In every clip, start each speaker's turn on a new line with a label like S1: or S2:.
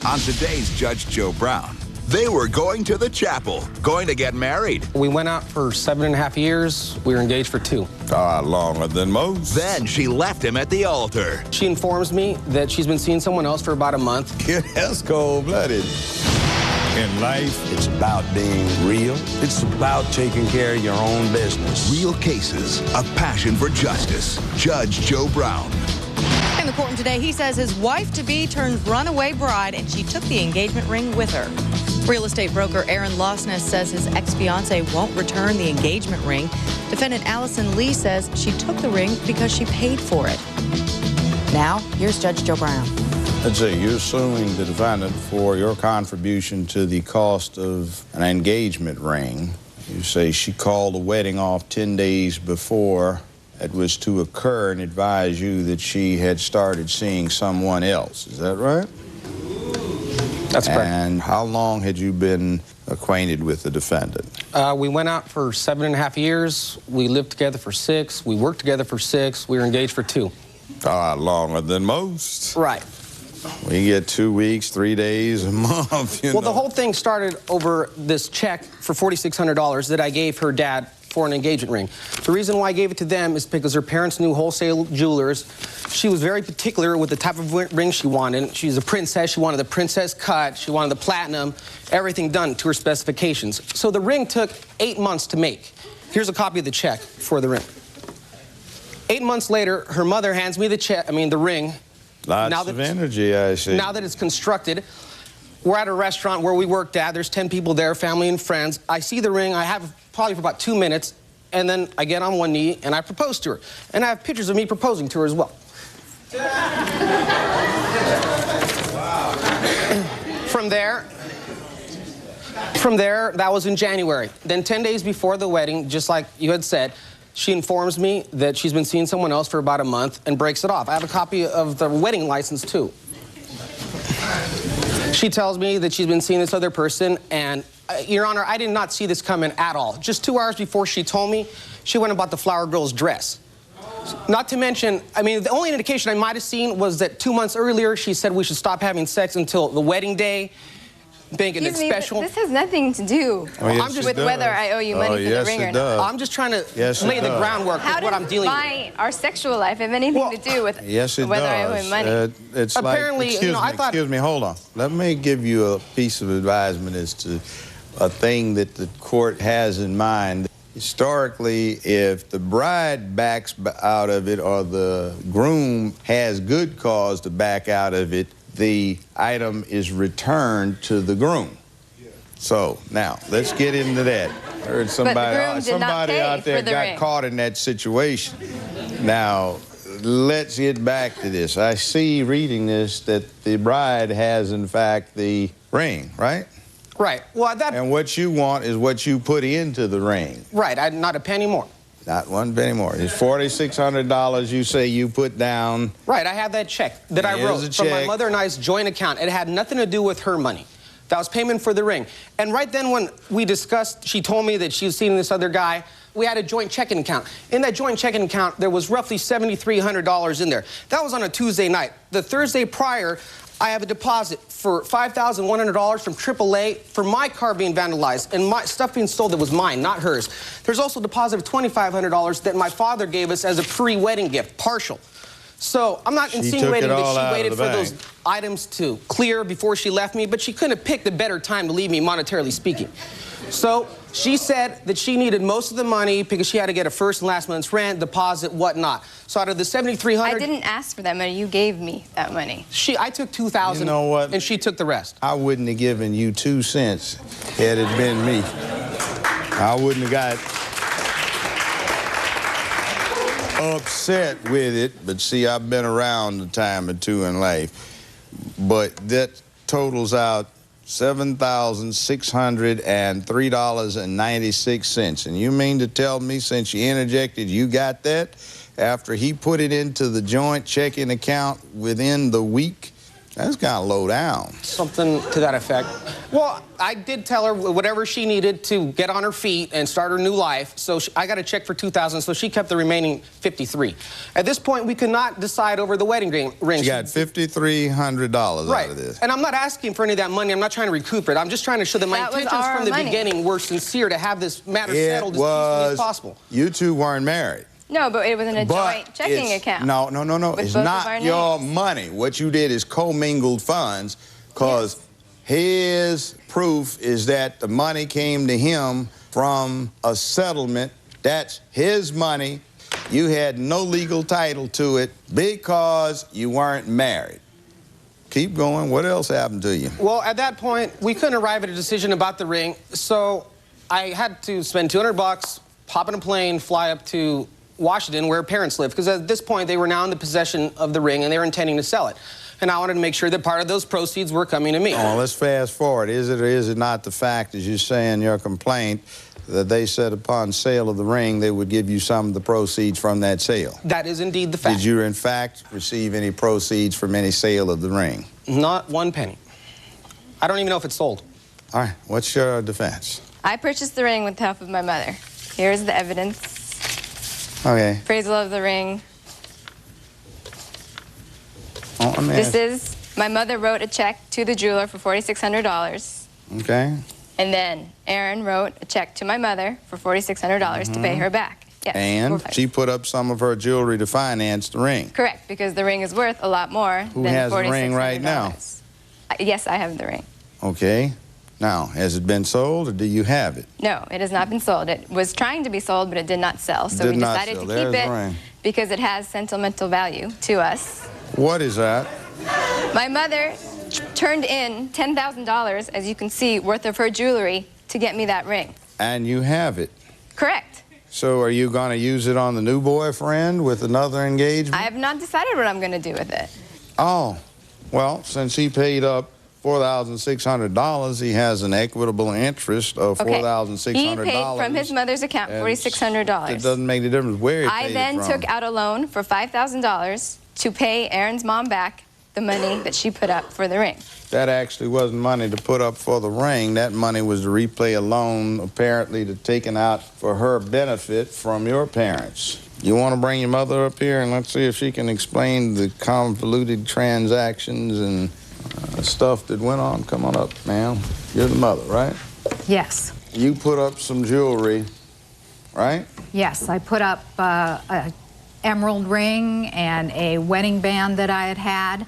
S1: On today's Judge Joe Brown, they were going to the chapel, going to get married.
S2: We went out for 7.5 years. We were engaged for 2.
S3: Longer than most.
S1: Then she left him at the altar.
S2: She informs me that she's been seeing someone else for about a month.
S3: That's cold-blooded. In life, it's about being real. It's about taking care of your own business.
S1: Real cases of passion for justice. Judge Joe Brown.
S4: In the courtroom today, he says his wife-to-be turned runaway bride, and she took the engagement ring with her. Real estate broker Aaron Losness says his ex-fiance won't return the engagement ring. Defendant Allison Lee says she took the ring because she paid for it. Now, here's Judge Joe Brown.
S3: Let's say you're suing the defendant for your contribution to the cost of an engagement ring. You say she called the wedding off 10 days before it was to occur and advised you that she had started seeing someone else. Is that right?
S2: That's correct.
S3: And how long had you been acquainted with the defendant?
S2: We went out for 7.5 years. We lived together for 6. We worked together for 6. We were engaged for 2.
S3: Longer than most.
S2: Right.
S3: We get 2 weeks, 3 days, a month, you know.
S2: The whole thing started over this check for $4,600 that I gave her dad for an engagement ring. The reason why I gave it to them is because her parents knew wholesale jewelers. She was very particular with the type of ring she wanted. She's a princess. She wanted the princess cut. She wanted the platinum, everything done to her specifications. So the ring took 8 months to make. Here's a copy of the check for the ring. 8 months later, her mother hands me the ring.
S3: Lots of energy, I see.
S2: Now that it's constructed, we're at a restaurant where we worked at. There's 10 people there, family and friends. I see the ring. I have probably for about 2 minutes, and then I get on one knee and I propose to her. And I have pictures of me proposing to her as well. From there, that was in January. Then 10 days before the wedding, just like you had said, she informs me that she's been seeing someone else for about a month and breaks it off. I have a copy of the wedding license, too. She tells me that she's been seeing this other person, and, Your Honor, I did not see this coming at all. Just 2 hours before she told me, she went and bought the flower girl's dress. Not to mention, the only indication I might have seen was that 2 months earlier, she said we should stop having sex until the wedding day. Making it special.
S5: This has nothing to do with whether I owe you money for the ring or not.
S2: I'm just trying to lay the groundwork with what I'm dealing with.
S5: Our sexual life have anything to do with whether I owe him money?
S3: It's
S2: apparently,
S3: like, excuse me, hold on. Let me give you a piece of advisement as to a thing that the court has in mind. Historically, if the bride backs out of it or the groom has good cause to back out of it, the item is returned to the groom. So, now, let's get into that. I heard somebody out there got caught in that situation. Now, let's get back to this. I see, reading this, that the bride has, in fact, the ring, right?
S2: Right. Well,
S3: and what you want is what you put into the ring.
S2: Right. Not a penny more.
S3: Not one penny more. It's $4,600 you say you put down.
S2: Right, I have that check that I wrote from my mother and I's joint account. It had nothing to do with her money. That was payment for the ring. And right then when we discussed, she told me that she was seeing this other guy, we had a joint checking account. In that joint checking account, there was roughly $7,300 in there. That was on a Tuesday night. The Thursday prior, I have a deposit for $5,100 from AAA for my car being vandalized and my stuff being stolen that was mine, not hers. There's also a deposit of $2,500 that my father gave us as a pre-wedding gift, partial. So I'm not insinuating that she waited for those items to clear before she left me, but she couldn't have picked a better time to leave me, monetarily speaking. So she said that she needed most of the money because she had to get a first and last month's rent, deposit, whatnot. So out of the $7,300...
S5: I didn't ask for that money. You gave me that money.
S2: I took $2,000,
S3: you know what?
S2: And she took the rest.
S3: I wouldn't have given you 2 cents had it been me. I wouldn't have got upset with it, but see, I've been around a time or two in life. But that totals out $7,603.96. And you mean to tell me, since you interjected, you got that after he put it into the joint checking account within the week That's kind of low down.
S2: Something to that effect. Well, I did tell her whatever she needed to get on her feet and start her new life. So I got a check for $2,000, so she kept the remaining $53. At this point, we could not decide over the wedding ring.
S3: She got $5,300 out of this.
S2: And I'm not asking for any of that money. I'm not trying to recoup it. I'm just trying to show that my intentions from the beginning were sincere to have this matter settled as peacefully as possible.
S3: You two weren't married.
S5: No, but it was in a joint checking account.
S3: No. It's not your money. What you did is commingled funds, because his proof is that the money came to him from a settlement. That's his money. You had no legal title to it because you weren't married. Keep going. What else happened to you?
S2: Well, at that point, we couldn't arrive at a decision about the ring, so I had to spend $200, hop in a plane, fly up to Washington, where her parents live, because at this point they were now in the possession of the ring and they were intending to sell it. And I wanted to make sure that part of those proceeds were coming to me.
S3: Oh, let's fast forward. Is it or is it not the fact, as you say in your complaint, that they said upon sale of the ring they would give you some of the proceeds from that sale?
S2: That is indeed the fact.
S3: Did you in fact receive any proceeds from any sale of the ring?
S2: Not one penny. I don't even know if it's sold.
S3: All right, what's your defense?
S5: I purchased the ring with the help of my mother. Here's the evidence.
S3: Okay.
S5: Appraisal of the ring.
S3: Oh,
S5: this is, my mother wrote a check to the jeweler for $4,600.
S3: Okay.
S5: And then Aaron wrote a check to my mother for $4,600 to pay her back. Yes.
S3: And she put up some of her jewelry to finance the ring.
S5: Correct, because the ring is worth a lot more than $4,600. Who
S3: has the ring right now?
S5: Yes, I have the ring.
S3: Okay. Now, has it been sold or do you have it?
S5: No, it has not been sold. It was trying to be sold, but it did not sell. So we decided to keep it because it has sentimental value to us.
S3: What is that?
S5: My mother turned in $10,000, as you can see, worth of her jewelry to get me that ring.
S3: And you have it?
S5: Correct.
S3: So are you going to use it on the new boyfriend with another engagement?
S5: I have not decided what I'm going to do with it.
S3: Oh, well, since he paid up $4,600, he has an equitable interest of $4,600.
S5: He paid from his mother's account $4,600.
S3: It doesn't make any difference where he paid it from.
S5: I then took out a loan for $5,000 to pay Aaron's mom back the money that she put up for the ring.
S3: That actually wasn't money to put up for the ring. That money was to repay a loan, apparently, taken out for her benefit from your parents. You want to bring your mother up here and let's see if she can explain the convoluted transactions and stuff that went on? Come on up, ma'am. You're the mother, right?
S6: Yes.
S3: You put up some jewelry, right?
S6: Yes, I put up an emerald ring and a wedding band that I had had.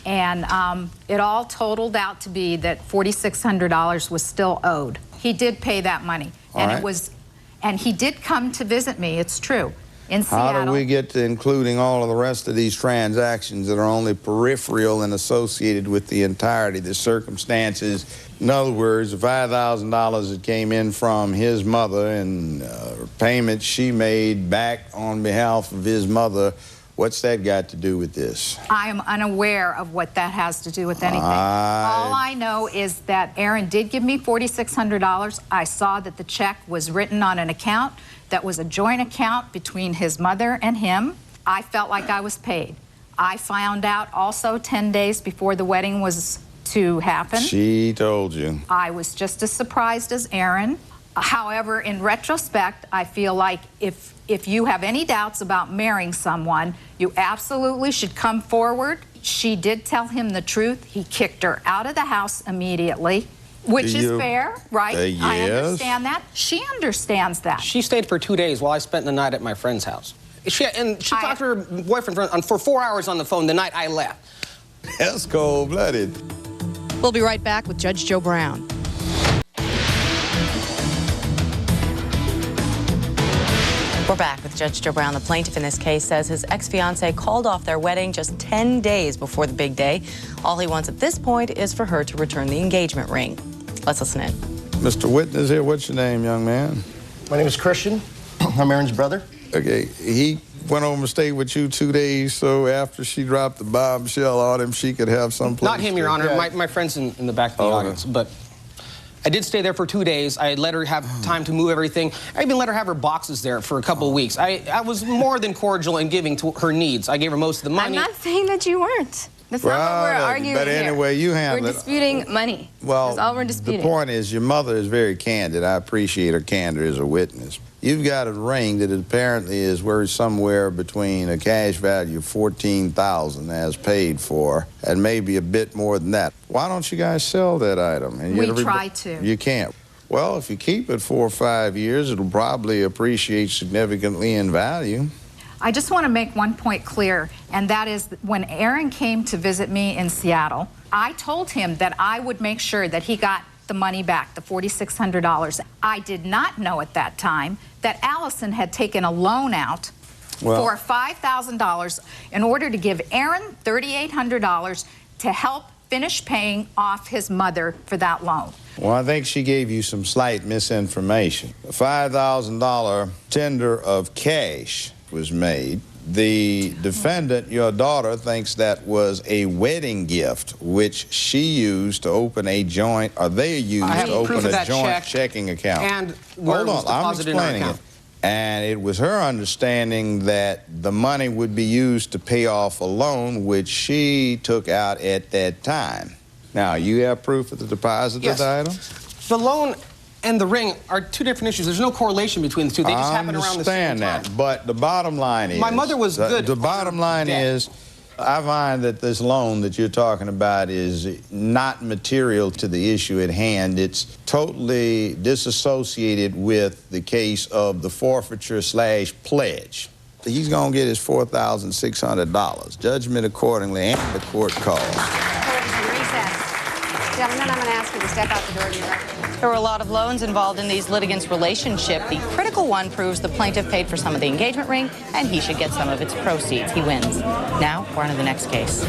S6: And it all totaled out to be that $4,600 was still owed. He did pay that money. And he did come to visit me, it's true, in Seattle.
S3: How do we get to including all of the rest of these transactions that are only peripheral and associated with the entirety, the circumstances? In other words, the $5,000 that came in from his mother and payments she made back on behalf of his mother, what's that got to do with this?
S6: I am unaware of what that has to do with anything. All I know is that Aaron did give me $4,600. I saw that the check was written on an account that was a joint account between his mother and him. I felt like I was paid. I found out also 10 days before the wedding was to happen.
S3: She told you.
S6: I was just as surprised as Aaron. However, in retrospect, I feel like if you have any doubts about marrying someone, you absolutely should come forward. She did tell him the truth. He kicked her out of the house immediately, which is fair, right?
S3: Yes.
S6: I understand that. She understands that.
S2: She stayed for 2 days while I spent the night at my friend's house. She talked to her boyfriend for 4 hours on the phone the night I left.
S3: That's cold-blooded.
S4: We'll be right back with Judge Joe Brown. We're back with Judge Joe Brown. The plaintiff in this case says his ex-fiancée called off their wedding just 10 days before the big day. All he wants at this point is for her to return the engagement ring. Let's listen in.
S3: Mr. Witness here. What's your name, young man?
S7: My name is Christian. I'm Aaron's brother.
S3: Okay, he went home and stayed with you 2 days, so after she dropped the bombshell on him, she could have some place.
S2: Not him, Your Honor. My friend's in the back of the audience, but I did stay there for 2 days. I let her have time to move everything. I even let her have her boxes there for a couple of weeks. I was more than cordial in giving to her needs. I gave her most of the money.
S5: I'm not saying that you weren't. That's not what we're arguing
S3: but anyway, you handle it.
S5: We're disputing money.
S3: Well,
S5: that's all we're disputing.
S3: The point is, your mother is very candid. I appreciate her candor as a witness. You've got a ring that apparently is worth somewhere between a cash value of $14,000 as paid for, and maybe a bit more than that. Why don't you guys sell that item? And
S6: we try to.
S3: You can't. Well, if you keep it 4 or 5 years, it'll probably appreciate significantly in value.
S6: I just want to make one point clear, and that is that when Aaron came to visit me in Seattle, I told him that I would make sure that he got the money back, the $4,600. I did not know at that time that Allison had taken a loan out for $5,000 in order to give Aaron $3,800 to help finish paying off his mother for that loan.
S3: Well, I think she gave you some slight misinformation. A $5,000 tender of cash was made. The defendant, your daughter, thinks that was a wedding gift, which she used to open a joint, or they used to open a joint checking account.
S2: And hold on,
S3: I'm explaining it. And it was her understanding that the money would be used to pay off a loan which she took out at that time. Now, you have proof of the deposit of the item?
S2: The loan and the ring are two different issues. There's no correlation between the two. They just happen around the same time.
S3: I understand that, but the bottom line is...
S2: My mother was good.
S3: The bottom line is, I find that this loan that you're talking about is not material to the issue at hand. It's totally disassociated with the case of the forfeiture/pledge. He's going to get his $4,600. Judgment accordingly, and the court calls.
S8: Gentlemen, I'm going to ask you to step out the door to your right.
S4: There were a lot of loans involved in these litigants' relationship. The critical one proves the plaintiff paid for some of the engagement ring, and he should get some of its proceeds. He wins. Now, we're on to the next case.